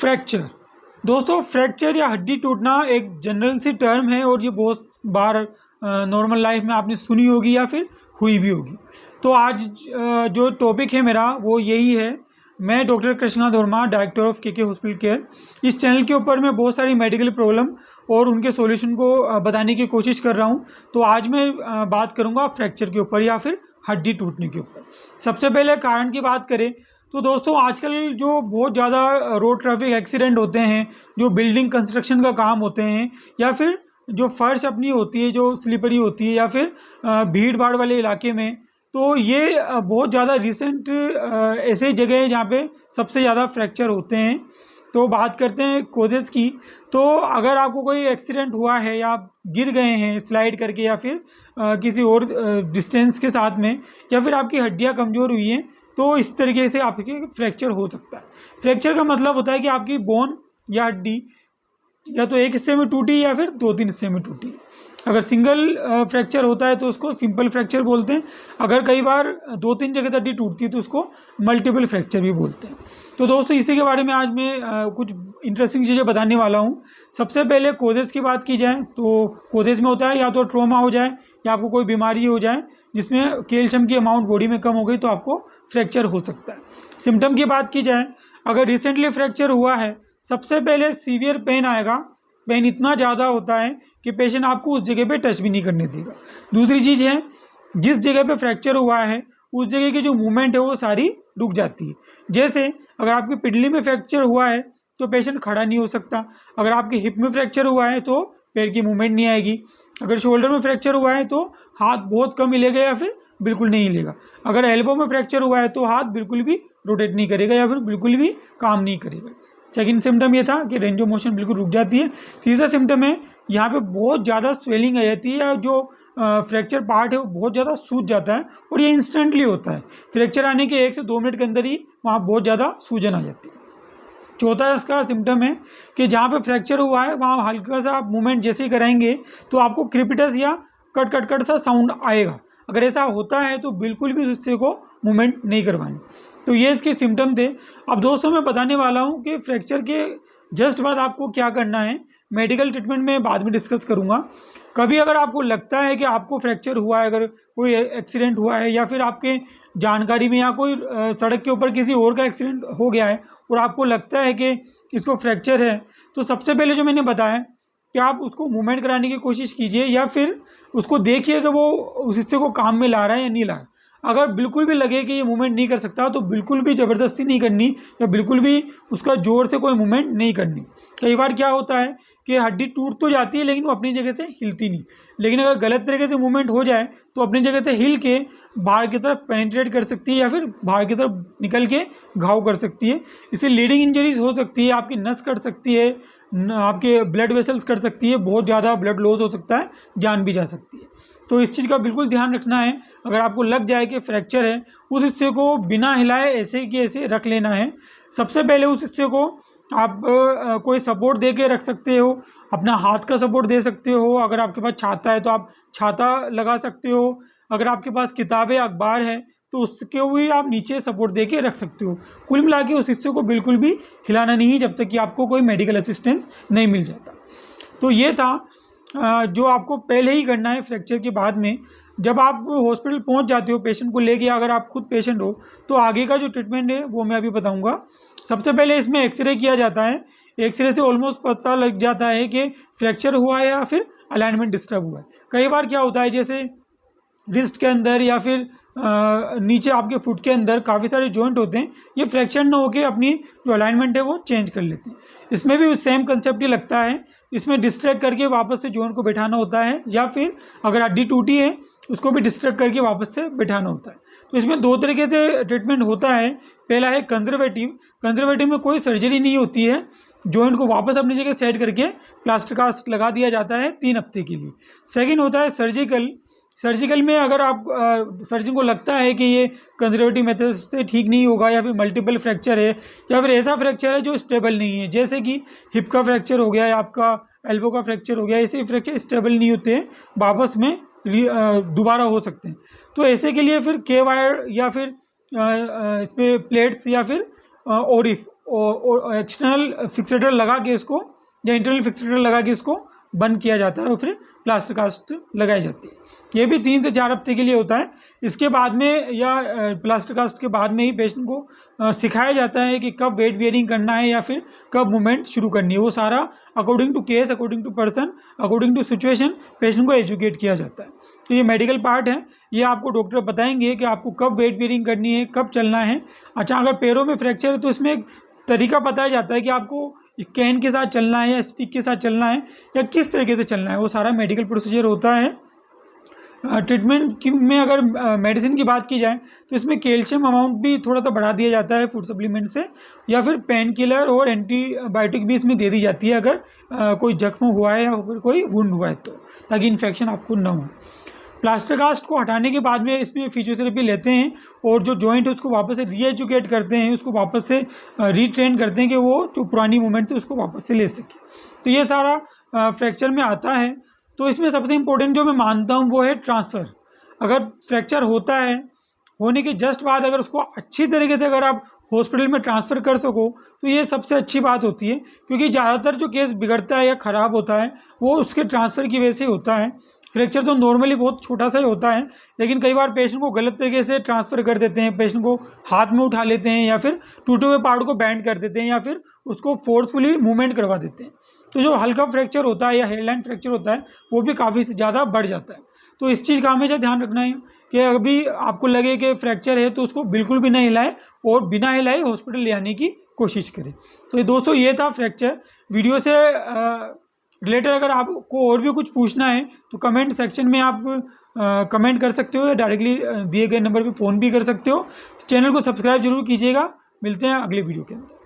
Fracture. दोस्तों, fracture या हड्डी टूटना एक जनरल सी टर्म है और ये बहुत बार नॉर्मल लाइफ में आपने सुनी होगी या फिर हुई भी होगी। तो आज जो टॉपिक है मेरा वो यही है। मैं doctor Krishnakant Verma, director of के हॉस्पिटल केयर। इस चैनल के ऊपर मैं बहुत सारी मेडिकल प्रॉब्लम और उनके सॉल्यूशन को बताने की कोशिश कर रहा हूँ। तो आज मैं बात करूँगा फ्रैक्चर के ऊपर या फिर हड्डी टूटने के ऊपर। सबसे पहले कारण की बात करें तो दोस्तों, आजकल जो बहुत ज़्यादा रोड ट्रैफिक एक्सीडेंट होते हैं, जो बिल्डिंग कंस्ट्रक्शन का काम होते हैं, या फिर जो फर्श अपनी होती है जो स्लिपरी होती है, या फिर भीड़ भाड़ वाले इलाके में, तो ये बहुत ज़्यादा रिसेंट ऐसे जगह है जहाँ पे सबसे ज़्यादा फ्रैक्चर होते हैं। तो बात करते हैं कोजेज़ की। तो अगर आपको कोई एक्सीडेंट हुआ है या आप गिर गए हैं स्लाइड करके, या फिर किसी और डिस्टेंस के साथ में, या फिर आपकी हड्डियाँ कमज़ोर हुई हैं, तो इस तरीके से आपके फ्रैक्चर हो सकता है। फ्रैक्चर का मतलब होता है कि आपकी बोन या हड्डी या तो एक हिस्से में टूटी या फिर 2-3 हिस्से में टूटी। अगर सिंगल फ्रैक्चर होता है तो उसको सिंपल फ्रैक्चर बोलते हैं। अगर कई बार 2-3 जगह हड्डी टूटती है तो उसको मल्टीपल फ्रैक्चर भी बोलते हैं। तो दोस्तों, इसी के बारे में आज मैं कुछ इंटरेस्टिंग चीज़ें बताने वाला हूँ। सबसे पहले कोजेज़ की बात की जाए तो कोजेज़ में होता है या तो ट्रॉमा हो जाए या आपको कोई बीमारी हो जाए जिसमें कैल्शियम की अमाउंट बॉडी में कम हो गई तो आपको फ्रैक्चर हो सकता है। सिम्टम की बात की जाए, अगर रिसेंटली फ्रैक्चर हुआ है, सबसे पहले सीवियर पेन आएगा। पेन इतना ज़्यादा होता है कि पेशेंट आपको उस जगह पे टच भी नहीं करने देगा। दूसरी चीज़ है, जिस जगह पे फ्रैक्चर हुआ है उस जगह की जो मूवमेंट है वो सारी रुक जाती है। जैसे अगर आपकी पिंडली में फ्रैक्चर हुआ है तो पेशेंट खड़ा नहीं हो सकता। अगर आपके हिप में फ्रैक्चर हुआ है तो पैर की मूवमेंट नहीं आएगी। अगर शोल्डर में फ्रैक्चर हुआ है तो हाथ बहुत कम हिलेगा या फिर बिल्कुल नहीं हिलेगा। अगर एल्बो में फ्रैक्चर हुआ है तो हाथ बिल्कुल भी रोटेट नहीं करेगा या फिर बिल्कुल भी काम नहीं करेगा। सेकंड सिम्टम ये था कि रेंज ऑफ मोशन बिल्कुल रुक जाती है। तीसरा सिम्टम है, यहाँ पे बहुत ज़्यादा स्वेलिंग आ जाती है, या जो फ्रैक्चर पार्ट है वो बहुत ज़्यादा सूज जाता है और ये इंस्टेंटली होता है। फ्रैक्चर आने के 1 से 2 मिनट के अंदर ही वहाँ बहुत ज़्यादा सूजन आ जाती है। चौथा इसका सिम्टम है कि जहाँ पे फ्रैक्चर हुआ है वहाँ हल्का सा आप मूवमेंट जैसे ही कराएंगे तो आपको क्रिपिटस या कट कट कट सा साउंड आएगा। अगर ऐसा होता है तो बिल्कुल भी उस हिस्से को मूवमेंट नहीं करवानी। तो ये इसके सिम्टम थे। अब दोस्तों, मैं बताने वाला हूँ कि फ्रैक्चर के जस्ट बाद आपको क्या करना है। मेडिकल ट्रीटमेंट में बाद में डिस्कस करूँगा। कभी अगर आपको लगता है कि आपको फ्रैक्चर हुआ है, अगर कोई एक्सीडेंट हुआ है या फिर आपके जानकारी में या कोई सड़क के ऊपर किसी और का एक्सीडेंट हो गया है और आपको लगता है कि इसको फ्रैक्चर है, तो सबसे पहले जो मैंने बताया कि आप उसको मूवमेंट कराने की कोशिश कीजिए या फिर उसको देखिए कि वो उस हिस्से को काम में ला रहा है या नहीं ला रहा। अगर बिल्कुल भी लगे कि ये मूवमेंट नहीं कर सकता तो बिल्कुल भी ज़बरदस्ती नहीं करनी या बिल्कुल भी उसका ज़ोर से कोई मूवमेंट नहीं करनी। कई बार क्या होता है कि हड्डी टूट तो जाती है लेकिन वो अपनी जगह से हिलती नहीं। लेकिन अगर गलत तरीके से मूवमेंट हो जाए तो अपनी जगह से हिल के बाहर की तरफ पेनिट्रेट कर सकती है या फिर बाहर की तरफ निकल के घाव कर सकती है। इससे लीडिंग इंजरीज हो सकती है, आपकी नस कट सकती है, आपके ब्लड वेसल्स कट सकती है, बहुत ज़्यादा ब्लड लॉस हो सकता है, जान भी जा सकती है। तो इस चीज़ का बिल्कुल ध्यान रखना है। अगर आपको लग जाए कि फ्रैक्चर है, उस हिस्से को बिना हिलाए ऐसे कि ऐसे रख लेना है। सबसे पहले उस हिस्से को आप कोई सपोर्ट दे के रख सकते हो। अपना हाथ का सपोर्ट दे सकते हो। अगर आपके पास छाता है तो आप छाता लगा सकते हो। अगर आपके पास किताबें अखबार है तो उसके भी आप नीचे सपोर्ट दे के रख सकते हो। कुल मिला के उस हिस्से को बिल्कुल भी हिलाना नहीं है जब तक कि आपको कोई मेडिकल असिस्टेंस नहीं मिल जाता। तो ये था जो आपको पहले ही करना है फ्रैक्चर के बाद में। जब आप हॉस्पिटल पहुंच जाते हो पेशेंट को लेके, अगर आप खुद पेशेंट हो तो आगे का जो ट्रीटमेंट है वो मैं अभी बताऊंगा। सबसे पहले इसमें एक्सरे किया जाता है। एक्सरे से ऑलमोस्ट पता लग जाता है कि फ्रैक्चर हुआ है या फिर अलाइनमेंट डिस्टर्ब हुआ है। कई बार क्या होता है, जैसे रिस्ट के अंदर या फिर नीचे आपके फुट के अंदर काफ़ी सारे जॉइंट होते हैं, ये फ्रैक्चर ना होके अपनी जो अलाइनमेंट है वो चेंज कर लेते हैं। इसमें भी सेम कंसेप्ट ही लगता है। इसमें डिस्ट्रैक्ट करके वापस से जॉइंट को बैठाना होता है, या फिर अगर हड्डी टूटी है उसको भी डिस्ट्रैक्ट करके वापस से बैठाना होता है। तो इसमें 2 तरीके से ट्रीटमेंट होता है। पहला है कंजर्वेटिव। कंजर्वेटिव में कोई सर्जरी नहीं होती है, जॉइंट को वापस अपनी जगह सेट करके प्लास्टर कास्ट लगा दिया जाता है 3 हफ्ते के लिए। सेकेंड होता है सर्जिकल। सर्जिकल में अगर आप सर्जन को लगता है कि ये कंजर्वेटिव मेथड से ठीक नहीं होगा, या फिर मल्टीपल फ्रैक्चर है, या फिर ऐसा फ्रैक्चर है जो स्टेबल नहीं है, जैसे कि हिप का फ्रैक्चर हो गया या आपका एल्बो का फ्रैक्चर हो गया, ऐसे फ्रैक्चर स्टेबल नहीं होते हैं, वापस में दोबारा हो सकते हैं। तो ऐसे के लिए फिर के वायर या फिर इस पर प्लेट्स या फिर ओरिफ एक्सटर्नल फिक्सेटर लगा के इसको या इंटरनल फिक्सेटर लगा के इसको बंद किया जाता है और फिर प्लास्टर कास्ट लगाई जाती है। ये भी 3 से 4 हफ्ते के लिए होता है। इसके बाद में या प्लास्टर कास्ट के बाद में ही पेशेंट को सिखाया जाता है कि कब वेट बियरिंग करना है या फिर कब मूवमेंट शुरू करनी है। वो सारा according to case, according to person, according to situation patient को एजुकेट किया जाता है। तो ये मेडिकल पार्ट है, ये आपको डॉक्टर बताएंगे कि आपको कब वेट बियरिंग करनी है, कब चलना है। अच्छा, अगर पैरों में फ्रैक्चर है तो इसमें एक तरीका बताया जाता है कि आपको कैन के साथ चलना है या स्टिक के साथ चलना है या किस तरीके से चलना है। वो सारा मेडिकल प्रोसीजर होता है। ट्रीटमेंट में अगर मेडिसिन की बात की जाए तो इसमें कैल्शियम अमाउंट भी थोड़ा सा बढ़ा दिया जाता है फूड सप्लीमेंट से, या फिर पेन किलर और एंटीबायोटिक भी इसमें दे दी जाती है अगर कोई जख्म हुआ है या फिर कोई वुंड हुआ है तो, ताकि इन्फेक्शन आपको न हो। प्लास्टर कास्ट को हटाने के बाद में इसमें फिजियोथेरेपी लेते हैं और जो जॉइंट है उसको वापस से रीएजुकेट करते हैं, उसको वापस से रीट्रेन करते हैं कि वो जो पुरानी मूवमेंट थी उसको वापस से ले सके। तो ये सारा फ्रैक्चर में आता है। तो इसमें सबसे इम्पोर्टेंट जो मैं मानता हूँ वो है ट्रांसफ़र। अगर फ्रैक्चर होता है, होने के जस्ट बाद अगर उसको अच्छी तरीके से अगर आप हॉस्पिटल में ट्रांसफ़र कर सको तो ये सबसे अच्छी बात होती है, क्योंकि ज़्यादातर जो केस बिगड़ता है या ख़राब होता है वो उसके ट्रांसफ़र की वजह से होता है। फ्रैक्चर तो नॉर्मली बहुत छोटा सा ही होता है, लेकिन कई बार पेशेंट को गलत तरीके से ट्रांसफ़र कर देते हैं, पेशेंट को हाथ में उठा लेते हैं या फिर टूटे हुए पार्ट को बैंड कर देते हैं या फिर उसको फोर्सफुली मूवमेंट करवा देते हैं। तो जो हल्का फ्रैक्चर होता है या हेयरलाइन फ्रैक्चर होता है वो भी काफ़ी ज़्यादा बढ़ जाता है। तो इस चीज़ का हमेशा ध्यान रखना है कि अभी आपको लगे कि फ्रैक्चर है तो उसको बिल्कुल भी नहीं हिलाए और बिना हिलाए हॉस्पिटल ले आने की कोशिश करें। तो ये दोस्तों ये था फ्रैक्चर वीडियो से रिलेटेड। अगर आपको और भी कुछ पूछना है तो कमेंट सेक्शन में आप कमेंट कर सकते हो या डायरेक्टली दिए गए नंबर पे फ़ोन भी कर सकते हो। चैनल को सब्सक्राइब जरूर कीजिएगा। मिलते हैं अगले वीडियो के अंदर।